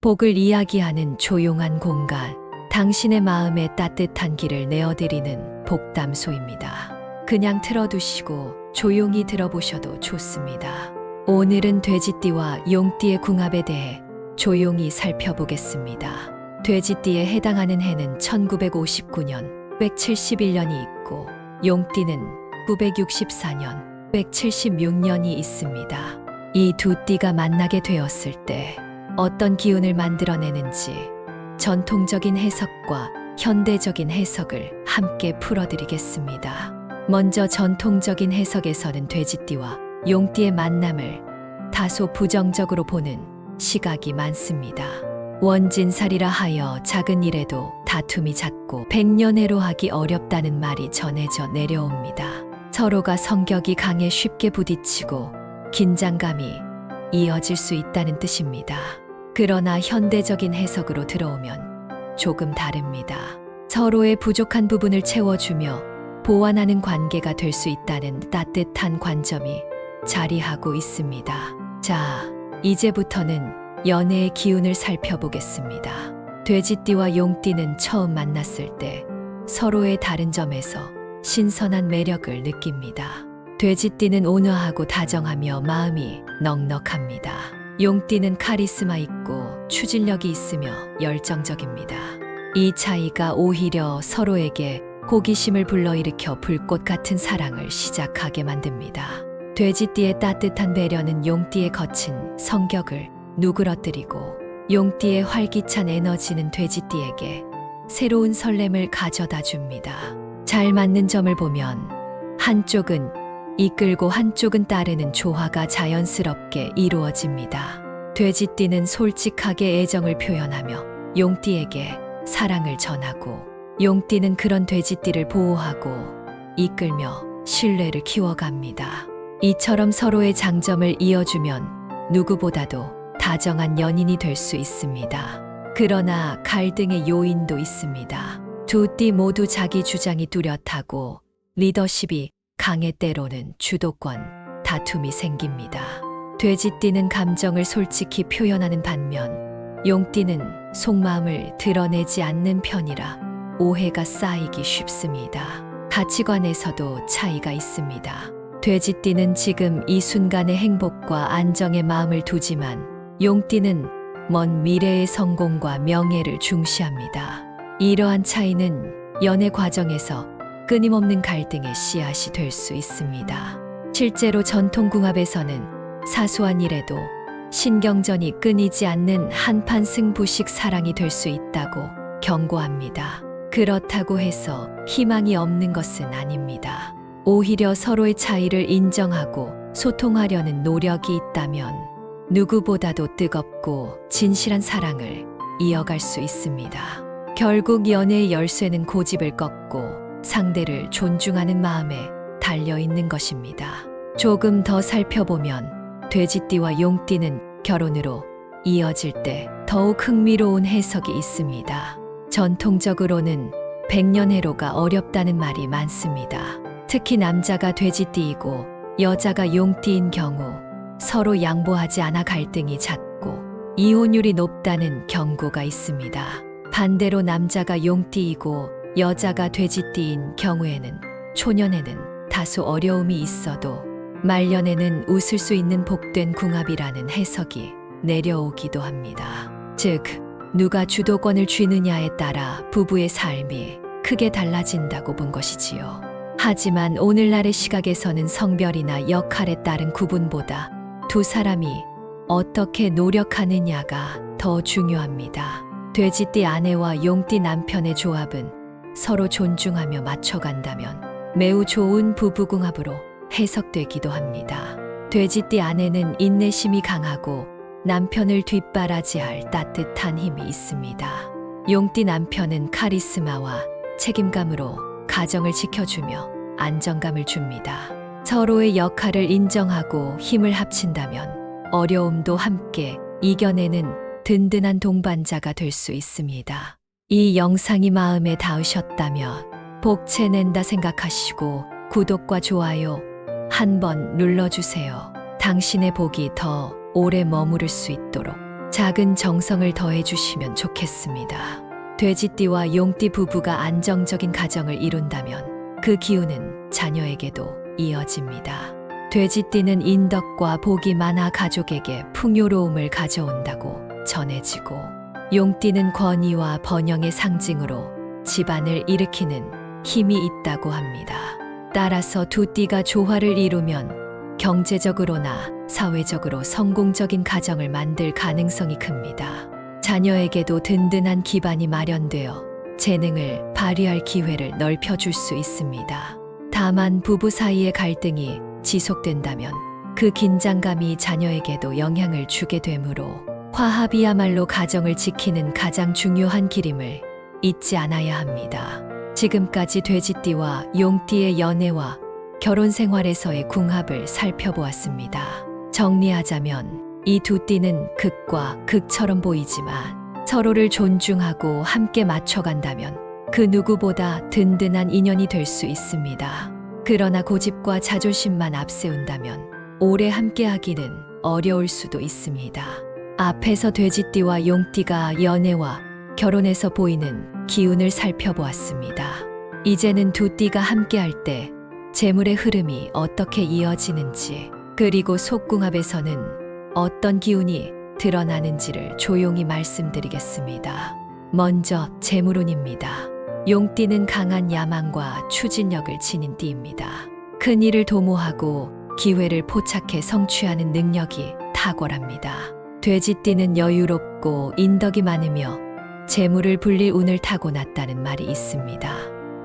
복을 이야기하는 조용한 공간, 당신의 마음에 따뜻한 길을 내어드리는 복담소입니다. 그냥 틀어두시고 조용히 들어보셔도 좋습니다. 오늘은 돼지띠와 용띠의 궁합에 대해 조용히 살펴보겠습니다. 돼지띠에 해당하는 해는 1959년 171년이 있고 용띠는 964년 176년이 있습니다. 이 두 띠가 만나게 되었을 때 어떤 기운을 만들어내는지 전통적인 해석과 현대적인 해석을 함께 풀어드리겠습니다. 먼저 전통적인 해석에서는 돼지띠와 용띠의 만남을 다소 부정적으로 보는 시각이 많습니다. 원진살이라 하여 작은 일에도 다툼이 잦고 백년해로 하기 어렵다는 말이 전해져 내려옵니다. 서로가 성격이 강해 쉽게 부딪히고 긴장감이 이어질 수 있다는 뜻입니다. 그러나 현대적인 해석으로 들어오면 조금 다릅니다. 서로의 부족한 부분을 채워주며 보완하는 관계가 될 수 있다는 따뜻한 관점이 자리하고 있습니다. 자, 이제부터는 연애의 기운을 살펴보겠습니다. 돼지띠와 용띠는 처음 만났을 때 서로의 다른 점에서 신선한 매력을 느낍니다. 돼지띠는 온화하고 다정하며 마음이 넉넉합니다. 용띠는 카리스마 있고 추진력이 있으며 열정적입니다. 이 차이가 오히려 서로에게 호기심을 불러일으켜 불꽃 같은 사랑을 시작하게 만듭니다. 돼지띠의 따뜻한 배려는 용띠의 거친 성격을 누그러뜨리고 용띠의 활기찬 에너지는 돼지띠에게 새로운 설렘을 가져다 줍니다. 잘 맞는 점을 보면 한쪽은 이끌고 한쪽은 따르는 조화가 자연스럽게 이루어집니다. 돼지띠는 솔직하게 애정을 표현하며 용띠에게 사랑을 전하고 용띠는 그런 돼지띠를 보호하고 이끌며 신뢰를 키워갑니다. 이처럼 서로의 장점을 이어주면 누구보다도 다정한 연인이 될 수 있습니다. 그러나 갈등의 요인도 있습니다. 두 띠 모두 자기 주장이 뚜렷하고 리더십이 강해 때로는 주도권 다툼이 생깁니다. 돼지띠는 감정을 솔직히 표현하는 반면 용띠는 속마음을 드러내지 않는 편이라 오해가 쌓이기 쉽습니다. 가치관에서도 차이가 있습니다. 돼지띠는 지금 이 순간의 행복과 안정의 마음을 두지만 용띠는 먼 미래의 성공과 명예를 중시합니다. 이러한 차이는 연애 과정에서 끊임없는 갈등의 씨앗이 될 수 있습니다. 실제로 전통궁합에서는 사소한 일에도 신경전이 끊이지 않는 한판 승부식 사랑이 될 수 있다고 경고합니다. 그렇다고 해서 희망이 없는 것은 아닙니다. 오히려 서로의 차이를 인정하고 소통하려는 노력이 있다면 누구보다도 뜨겁고 진실한 사랑을 이어갈 수 있습니다. 결국 연애의 열쇠는 고집을 꺾고 상대를 존중하는 마음에 달려 있는 것입니다. 조금 더 살펴보면 돼지띠와 용띠는 결혼으로 이어질 때 더욱 흥미로운 해석이 있습니다. 전통적으로는 백년해로가 어렵다는 말이 많습니다. 특히 남자가 돼지띠이고 여자가 용띠인 경우 서로 양보하지 않아 갈등이 잦고 이혼율이 높다는 경고가 있습니다. 반대로 남자가 용띠이고 여자가 돼지띠인 경우에는 초년에는 다소 어려움이 있어도 말년에는 웃을 수 있는 복된 궁합이라는 해석이 내려오기도 합니다. 즉, 누가 주도권을 쥐느냐에 따라 부부의 삶이 크게 달라진다고 본 것이지요. 하지만 오늘날의 시각에서는 성별이나 역할에 따른 구분보다 두 사람이 어떻게 노력하느냐가 더 중요합니다. 돼지띠 아내와 용띠 남편의 조합은 서로 존중하며 맞춰간다면 매우 좋은 부부궁합으로 해석되기도 합니다. 돼지띠 아내는 인내심이 강하고 남편을 뒷바라지할 따뜻한 힘이 있습니다. 용띠 남편은 카리스마와 책임감으로 가정을 지켜주며 안정감을 줍니다. 서로의 역할을 인정하고 힘을 합친다면 어려움도 함께 이겨내는 든든한 동반자가 될 수 있습니다. 이 영상이 마음에 닿으셨다면 복채낸다 생각하시고 구독과 좋아요 한번 눌러주세요. 당신의 복이 더 오래 머무를 수 있도록. 작은 정성을 더해 주시면 좋겠습니다. 돼지띠와 용띠 부부가 안정적인 가정을 이룬다면 그 기운은 자녀에게도 이어집니다. 돼지띠는 인덕과 복이 많아 가족에게 풍요로움을 가져온다고 전해지고, 용띠는 권위와 번영의 상징으로 집안을 일으키는 힘이 있다고 합니다. 따라서 두 띠가 조화를 이루면 경제적으로나 사회적으로 성공적인 가정을 만들 가능성이 큽니다. 자녀에게도 든든한 기반이 마련되어 재능을 발휘할 기회를 넓혀줄 수 있습니다. 다만 부부 사이의 갈등이 지속된다면 그 긴장감이 자녀에게도 영향을 주게 되므로 화합이야말로 가정을 지키는 가장 중요한 길임을 잊지 않아야 합니다. 지금까지 돼지띠와 용띠의 연애와 결혼 생활에서의 궁합을 살펴보았습니다. 정리하자면 이 두 띠는 극과 극처럼 보이지만 서로를 존중하고 함께 맞춰간다면 그 누구보다 든든한 인연이 될 수 있습니다. 그러나 고집과 자존심만 앞세운다면 오래 함께하기는 어려울 수도 있습니다. 앞에서 돼지띠와 용띠가 연애와 결혼에서 보이는 기운을 살펴보았습니다. 이제는 두 띠가 함께할 때 재물의 흐름이 어떻게 이어지는지, 그리고 속궁합에서는 어떤 기운이 드러나는지를 조용히 말씀드리겠습니다. 먼저 재물운입니다. 용띠는 강한 야망과 추진력을 지닌 띠입니다. 큰 일을 도모하고 기회를 포착해 성취하는 능력이 탁월합니다. 돼지띠는 여유롭고 인덕이 많으며 재물을 불릴 운을 타고났다는 말이 있습니다.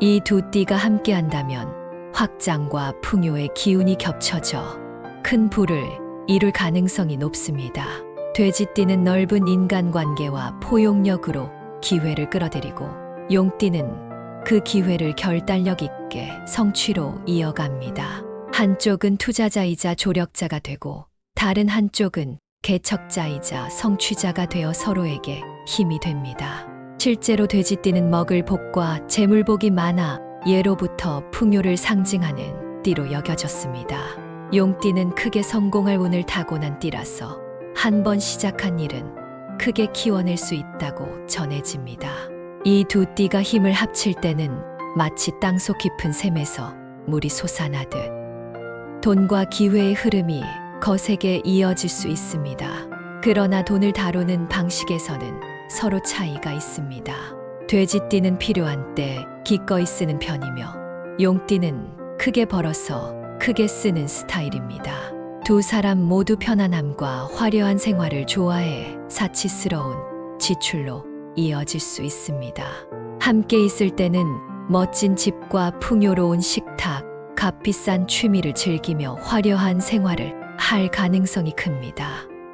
이 두 띠가 함께한다면 확장과 풍요의 기운이 겹쳐져 큰 부를 이룰 가능성이 높습니다. 돼지띠는 넓은 인간관계와 포용력으로 기회를 끌어들이고, 용띠는 그 기회를 결단력 있게 성취로 이어갑니다. 한쪽은 투자자이자 조력자가 되고 다른 한쪽은 개척자이자 성취자가 되어 서로에게 힘이 됩니다. 실제로 돼지띠는 먹을 복과 재물복이 많아 예로부터 풍요를 상징하는 띠로 여겨졌습니다. 용띠는 크게 성공할 운을 타고난 띠라서 한 번 시작한 일은 크게 키워낼 수 있다고 전해집니다. 이 두 띠가 힘을 합칠 때는 마치 땅속 깊은 샘에서 물이 솟아나듯 돈과 기회의 흐름이 거세게 이어질 수 있습니다. 그러나 돈을 다루는 방식에서는 서로 차이가 있습니다. 돼지띠는 필요한 때 기꺼이 쓰는 편이며, 용띠는 크게 벌어서 크게 쓰는 스타일입니다. 두 사람 모두 편안함과 화려한 생활을 좋아해 사치스러운 지출로 이어질 수 있습니다. 함께 있을 때는 멋진 집과 풍요로운 식탁, 값비싼 취미를 즐기며 화려한 생활을 할 가능성이 큽니다.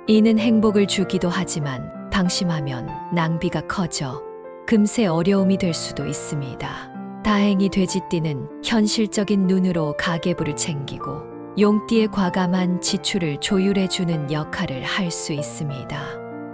이는 행복을 주기도 하지만 방심하면 낭비가 커져 금세 어려움이 될 수도 있습니다. 다행히 돼지띠는 현실적인 눈으로 가계부를 챙기고 용띠의 과감한 지출을 조율해주는 역할을 할 수 있습니다.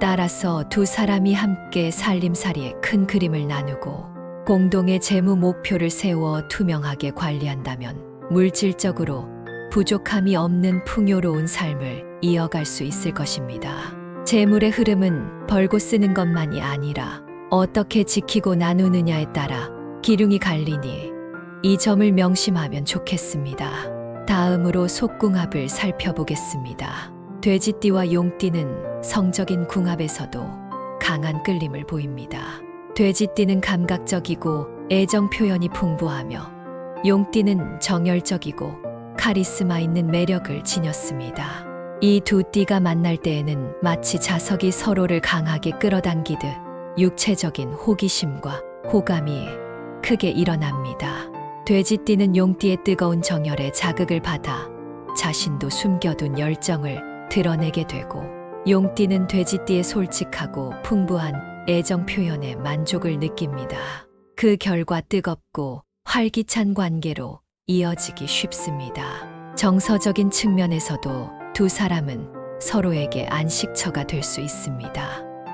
따라서 두 사람이 함께 살림살이의 큰 그림을 나누고 공동의 재무 목표를 세워 투명하게 관리한다면 물질적으로 부족함이 없는 풍요로운 삶을 이어갈 수 있을 것입니다. 재물의 흐름은 벌고 쓰는 것만이 아니라 어떻게 지키고 나누느냐에 따라 기륭이 갈리니 이 점을 명심하면 좋겠습니다. 다음으로 속궁합을 살펴보겠습니다. 돼지띠와 용띠는 성적인 궁합에서도 강한 끌림을 보입니다. 돼지띠는 감각적이고 애정 표현이 풍부하며, 용띠는 정열적이고 카리스마 있는 매력을 지녔습니다. 이 두 띠가 만날 때에는 마치 자석이 서로를 강하게 끌어당기듯 육체적인 호기심과 호감이 크게 일어납니다. 돼지띠는 용띠의 뜨거운 정열에 자극을 받아 자신도 숨겨둔 열정을 드러내게 되고, 용띠는 돼지띠의 솔직하고 풍부한 애정 표현에 만족을 느낍니다. 그 결과 뜨겁고 활기찬 관계로 이어지기 쉽습니다. 정서적인 측면에서도 두 사람은 서로에게 안식처가 될 수 있습니다.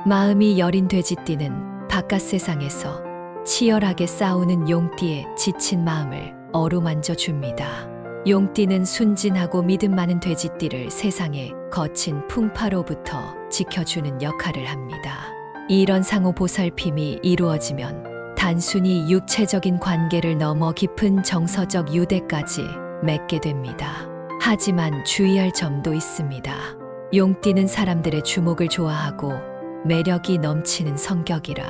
마음이 여린 돼지띠는 바깥 세상에서 치열하게 싸우는 용띠의 지친 마음을 어루만져 줍니다. 용띠는 순진하고 믿음 많은 돼지띠를 세상의 거친 풍파로부터 지켜주는 역할을 합니다. 이런 상호 보살핌이 이루어지면 단순히 육체적인 관계를 넘어 깊은 정서적 유대까지 맺게 됩니다. 하지만 주의할 점도 있습니다. 용띠는 사람들의 주목을 좋아하고 매력이 넘치는 성격이라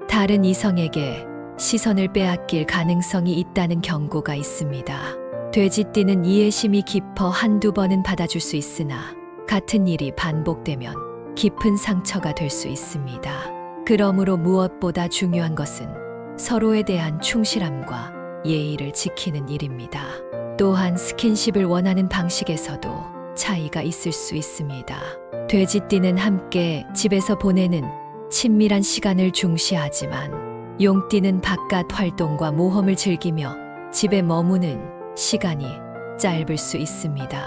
다른 이성에게 시선을 빼앗길 가능성이 있다는 경고가 있습니다. 돼지띠는 이해심이 깊어 한두 번은 받아줄 수 있으나 같은 일이 반복되면 깊은 상처가 될 수 있습니다. 그러므로 무엇보다 중요한 것은 서로에 대한 충실함과 예의를 지키는 일입니다. 또한 스킨십을 원하는 방식에서도 차이가 있을 수 있습니다. 돼지띠는 함께 집에서 보내는 친밀한 시간을 중시하지만 용띠는 바깥 활동과 모험을 즐기며 집에 머무는 시간이 짧을 수 있습니다.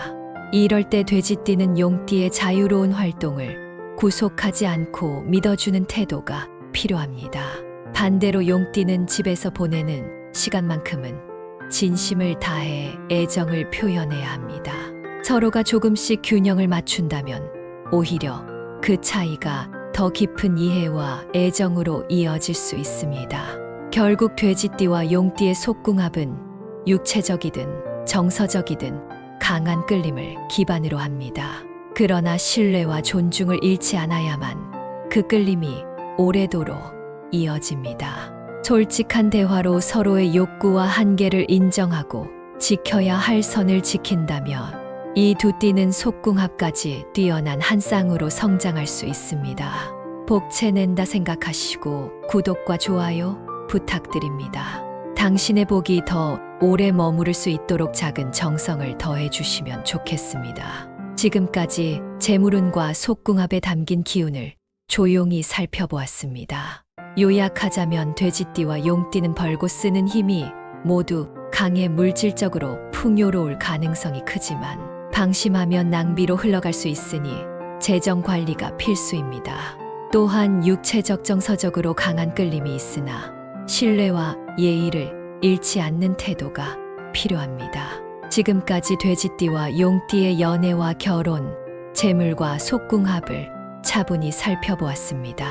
이럴 때 돼지띠는 용띠의 자유로운 활동을 구속하지 않고 믿어주는 태도가 필요합니다. 반대로 용띠는 집에서 보내는 시간만큼은 진심을 다해 애정을 표현해야 합니다. 서로가 조금씩 균형을 맞춘다면 오히려 그 차이가 더 깊은 이해와 애정으로 이어질 수 있습니다. 결국 돼지띠와 용띠의 속궁합은 육체적이든 정서적이든 강한 끌림을 기반으로 합니다. 그러나 신뢰와 존중을 잃지 않아야만 그 끌림이 오래도록 이어집니다. 솔직한 대화로 서로의 욕구와 한계를 인정하고 지켜야 할 선을 지킨다면 이 두 띠는 속궁합까지 뛰어난 한 쌍으로 성장할 수 있습니다. 복채낸다 생각하시고 구독과 좋아요 부탁드립니다. 당신의 복이 더 오래 머무를 수 있도록 작은 정성을 더해 주시면 좋겠습니다. 지금까지 재물운과 속궁합에 담긴 기운을 조용히 살펴보았습니다. 요약하자면 돼지띠와 용띠는 벌고 쓰는 힘이 모두 강해 물질적으로 풍요로울 가능성이 크지만 방심하면 낭비로 흘러갈 수 있으니 재정 관리가 필수입니다. 또한 육체적 정서적으로 강한 끌림이 있으나 신뢰와 예의를 잃지 않는 태도가 필요합니다. 지금까지 돼지띠와 용띠의 연애와 결혼, 재물과 속궁합을 차분히 살펴보았습니다.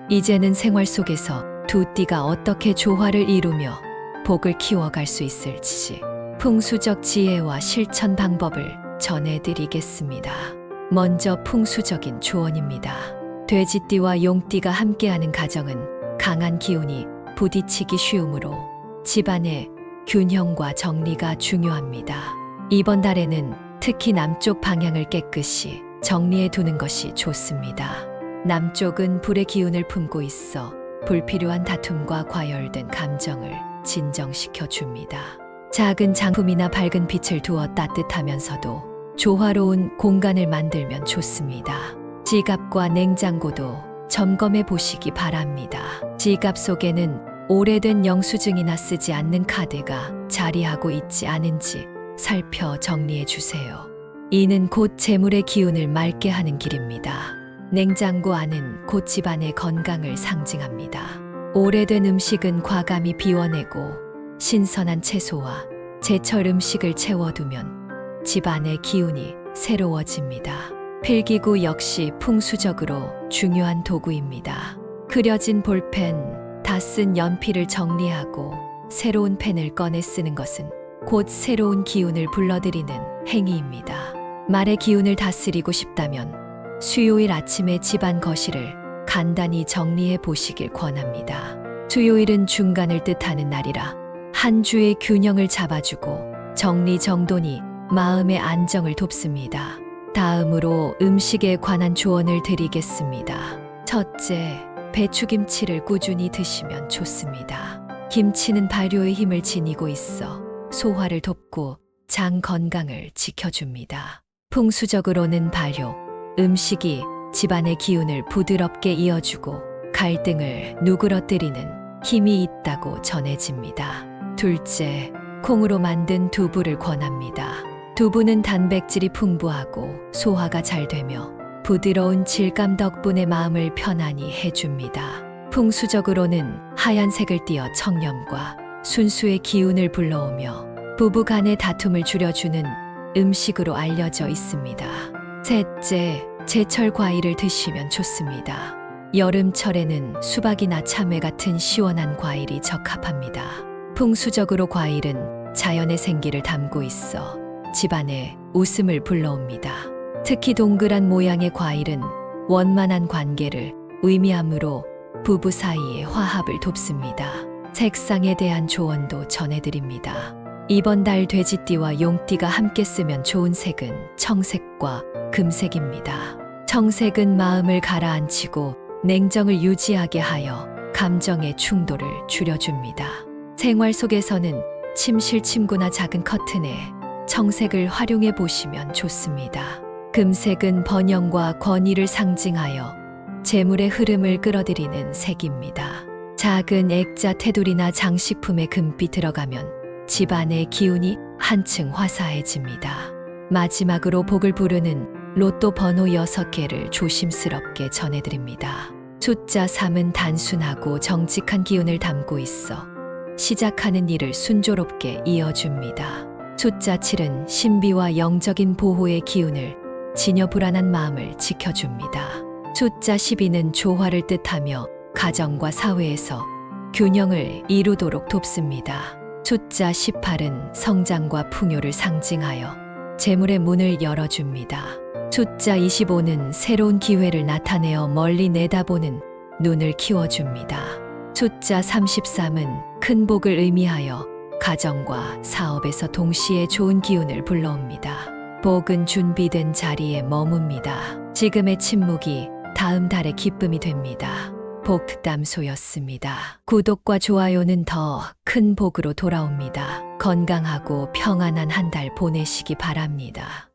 이제는 생활 속에서 두 띠가 어떻게 조화를 이루며 복을 키워갈 수 있을지 풍수적 지혜와 실천 방법을 전해드리겠습니다. 먼저 풍수적인 조언입니다. 돼지띠와 용띠가 함께하는 가정은 강한 기운이 부딪히기 쉬우므로 집안의 균형과 정리가 중요합니다. 이번 달에는 특히 남쪽 방향을 깨끗이 정리해 두는 것이 좋습니다. 남쪽은 불의 기운을 품고 있어 불필요한 다툼과 과열된 감정을 진정시켜 줍니다. 작은 장품이나 밝은 빛을 두어 따뜻하면서도 조화로운 공간을 만들면 좋습니다. 지갑과 냉장고도 점검해 보시기 바랍니다. 지갑 속에는 오래된 영수증이나 쓰지 않는 카드가 자리하고 있지 않은지 살펴 정리해 주세요. 이는 곧 재물의 기운을 맑게 하는 길입니다. 냉장고 안은 곧 집안의 건강을 상징합니다. 오래된 음식은 과감히 비워내고 신선한 채소와 제철 음식을 채워두면 집안의 기운이 새로워집니다. 필기구 역시 풍수적으로 중요한 도구입니다. 흐려진 볼펜, 다 쓴 연필을 정리하고 새로운 펜을 꺼내 쓰는 것은 곧 새로운 기운을 불러들이는 행위입니다. 말의 기운을 다스리고 싶다면 수요일 아침에 집안 거실을 간단히 정리해 보시길 권합니다. 수요일은 중간을 뜻하는 날이라 한 주의 균형을 잡아주고 정리정돈이 마음의 안정을 돕습니다. 다음으로 음식에 관한 조언을 드리겠습니다. 첫째, 배추김치를 꾸준히 드시면 좋습니다. 김치는 발효의 힘을 지니고 있어 소화를 돕고 장 건강을 지켜줍니다. 풍수적으로는 발효, 음식이 집안의 기운을 부드럽게 이어주고 갈등을 누그러뜨리는 힘이 있다고 전해집니다. 둘째, 콩으로 만든 두부를 권합니다. 두부는 단백질이 풍부하고 소화가 잘 되며 부드러운 질감 덕분에 마음을 편안히 해줍니다. 풍수적으로는 하얀색을 띠어 청렴과 순수의 기운을 불러오며 부부 간의 다툼을 줄여주는 음식으로 알려져 있습니다. 셋째, 제철 과일을 드시면 좋습니다. 여름철에는 수박이나 참외 같은 시원한 과일이 적합합니다. 풍수적으로 과일은 자연의 생기를 담고 있어 집안에 웃음을 불러옵니다. 특히 동그란 모양의 과일은 원만한 관계를 의미하므로 부부 사이의 화합을 돕습니다. 색상에 대한 조언도 전해드립니다. 이번 달 돼지띠와 용띠가 함께 쓰면 좋은 색은 청색과 금색입니다. 청색은 마음을 가라앉히고 냉정을 유지하게 하여 감정의 충돌을 줄여줍니다. 생활 속에서는 침실 침구나 작은 커튼에 청색을 활용해 보시면 좋습니다. 금색은 번영과 권위를 상징하여 재물의 흐름을 끌어들이는 색입니다. 작은 액자 테두리나 장식품에 금빛 들어가면 집안의 기운이 한층 화사해집니다. 마지막으로 복을 부르는 로또 번호 6개를 조심스럽게 전해드립니다. 숫자 3은 단순하고 정직한 기운을 담고 있어 시작하는 일을 순조롭게 이어줍니다. 숫자 7은 신비와 영적인 보호의 기운을 지녀 불안한 마음을 지켜줍니다. 숫자 12는 조화를 뜻하며 가정과 사회에서 균형을 이루도록 돕습니다. 숫자 18은 성장과 풍요를 상징하여 재물의 문을 열어줍니다. 숫자 25는 새로운 기회를 나타내어 멀리 내다보는 눈을 키워줍니다. 숫자 33은 큰 복을 의미하여 가정과 사업에서 동시에 좋은 기운을 불러옵니다. 복은 준비된 자리에 머뭅니다. 지금의 침묵이 다음 달의 기쁨이 됩니다. 복담소였습니다. 구독과 좋아요는 더 큰 복으로 돌아옵니다. 건강하고 평안한 한 달 보내시기 바랍니다.